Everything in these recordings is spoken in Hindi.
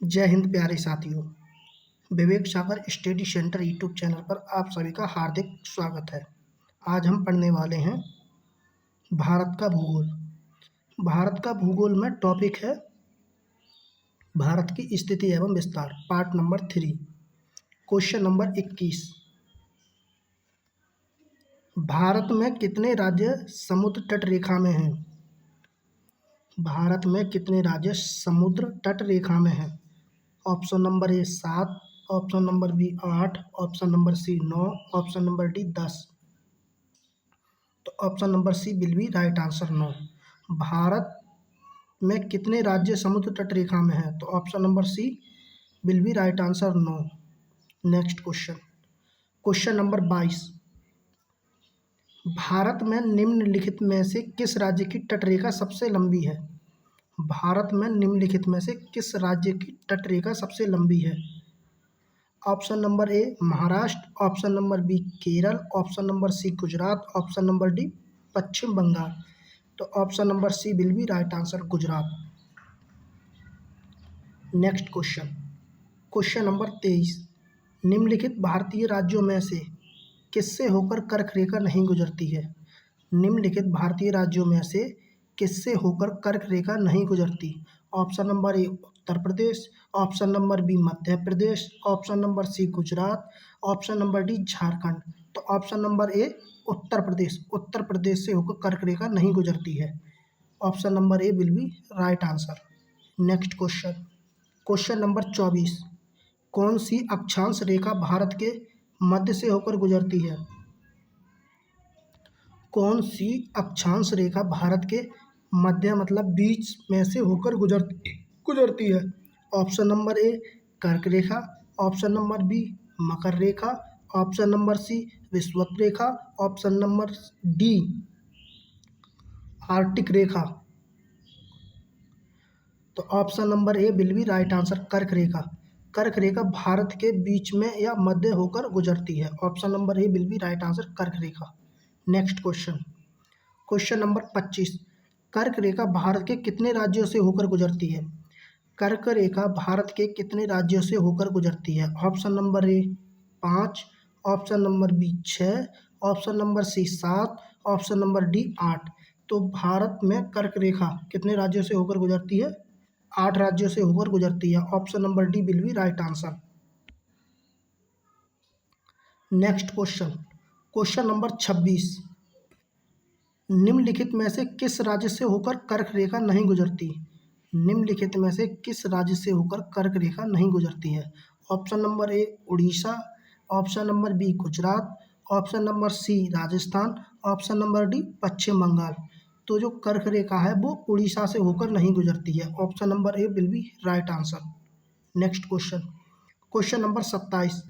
जय हिंद प्यारे साथियों। Vivek Sagar study centre YouTube channel पर आप सभी का हार्दिक स्वागत है। आज हम पढ़ने वाले हैं भारत का भूगोल। भारत का भूगोल में टॉपिक है भारत की स्थिति एवं विस्तार, part number 3। Question number 21। Bharat में कितने राज्य समुद्र तट रेखा में हैं? भारत में कितने राज्य समुद्र तट रेखा में हैं? Option number A 7, option number B 8, option number C 9, option number D 10। तो option number C will be right answer 9। Bharat में कितने राज्य समुद्र तट रेखा में हैं? तो option number C will be right answer 9। Next question, question number 22। Bharat में निम्नलिखित में से किस राज्य की तटरेखा सबसे लंबी है? भारत में निम्नलिखित में से किस राज्य की तटरेखा सबसे लंबी है? Option number A Maharashtra, option number B Kerala, option number C Gujarat, option number D Pashchim Bangal. तो option number C will be right answer Gujarat. Next question, question number 23। निम्नलिखित भारतीय राज्यों में से किससे होकर कर्क रेखा नहीं गुजरती है? निम्नलिखित भारतीय राज्यों में से किससे होकर कर्क रेखा नहीं गुजरती? Option number A Uttar Pradesh, option number B Madhya Pradesh, option number C Gujarat, option number D Jharkhand. तो ऑप्शन नंबर ए उत्तर प्रदेश, उत्तर प्रदेश से होकर कर्क रेखा नहीं गुजरती है। Option number A will be right answer. Next question, question number 24। कौन सी अक्षांश रेखा भारत के मध्य से होकर गुजरती है? कौन सी अक्षांश रेखा भारत के मध्य मतलब बीच में से होकर गुजरती है? ऑप्शन नंबर ए कर्क रेखा, ऑप्शन नंबर बी मकर रेखा, ऑप्शन नंबर सी विषुवत रेखा, ऑप्शन नंबर डी आर्कटिक रेखा। तो option number A will be right answer कर्क रेखा। कर्क रेखा भारत के बीच में या मध्य होकर गुजरती है। Option number A will be right answer कर्क रेखा। Next question, question number 25। कर्क रेखा भारत के कितने राज्यों से होकर गुजरती है? कर्क रेखा भारत के कितने राज्यों से होकर गुजरती है? Option number A 5, option number B 6, option number C 7, option number D 8। तो भारत में कर्क रेखा कितने राज्यों से होकर गुजरती है? 8 राज्यों से होकर गुजरती है। Option number D will be right answer. Next question, question number 26। निम्नलिखित में से किस राज्य से होकर कर्क रेखा नहीं गुजरती? निम्नलिखित में से किस राज्य से होकर कर्क रेखा नहीं गुजरती है? Option number A Orissa, option number B Gujarat, option number C Rajasthan, option number D Pashchim Bangal. तो जो कर्क रेखा है वो उड़ीसा से होकर नहीं गुजरती है। Option number A will be right answer. Next question, question number 27।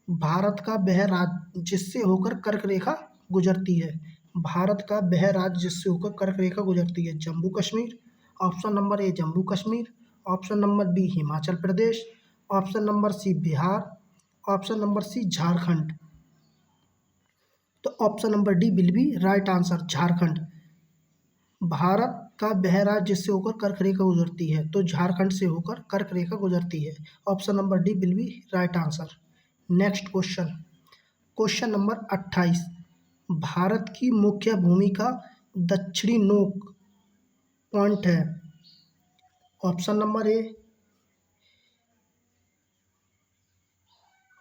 Bharat का वह राज्य जिससे होकर कर्क रेखा गुजरती है? भारत का वह राज्य जिससे होकर कर्क रेखा गुजरती है? Jammu Kashmir, option number A Jammu Kashmir, option number B Himachal Pradesh, option number C Bihar, option number C Jharkhand. तो option number D will be right answer Jharkhand. Bharat का वह राज्य जिससे होकर कर्क रेखा गुजरती है, तो झारखंड से होकर कर्क रेखा गुजरती है। Option number D will be right answer. Next question, question number 28। भारत की मुख्य भूमि का दक्षिणी नोक पॉइंट है? Option number A,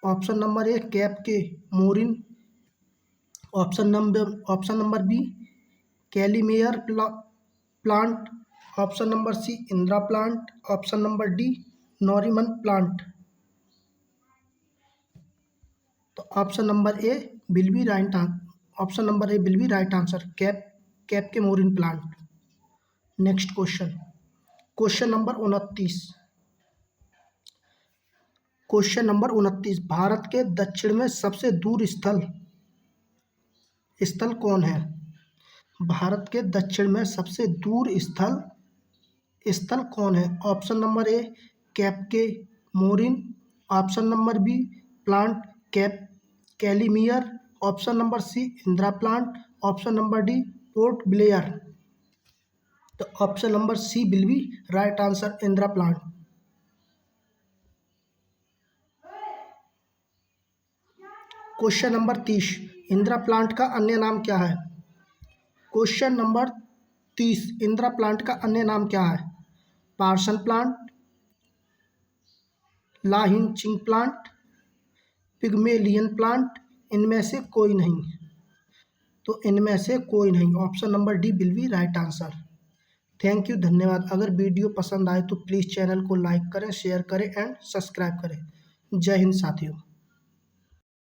option number A cap Comorin, option number B Calimere plant, option number C Indira plant, option number D Nariman plant. तो option number A will be right, option number A will be right answer Cape Comorin plant. Next question, question number 29। Question number 29। Bharat के दक्षिण में सबसे दूर स्थल कौन है? भारत के दक्षिण में सबसे दूर स्थल कौन है? Option number A cap Comorin, option number B Point Cape Calimere, option number C Indira plant, option number D Port Blair. तो option number C will be right answer Indira Point. Question number 30, Indira Point का अन्य नाम क्या है? क्वेश्चन नंबर 30, इंदिरा प्लांट का अन्य नाम क्या है? पार्सन प्लांट, लाहिनचिंग प्लांट, पिग्मेलियन प्लांट, इनमें से कोई नहीं। तो इनमें से कोई नहीं, option number D will be right answer. Thank you, धन्यवाद। अगर वीडियो पसंद आए तो प्लीज़ चैनल को लाइक करें, शेयर करें एंड सब्सक्राइब करें। जय हिंद साथियों।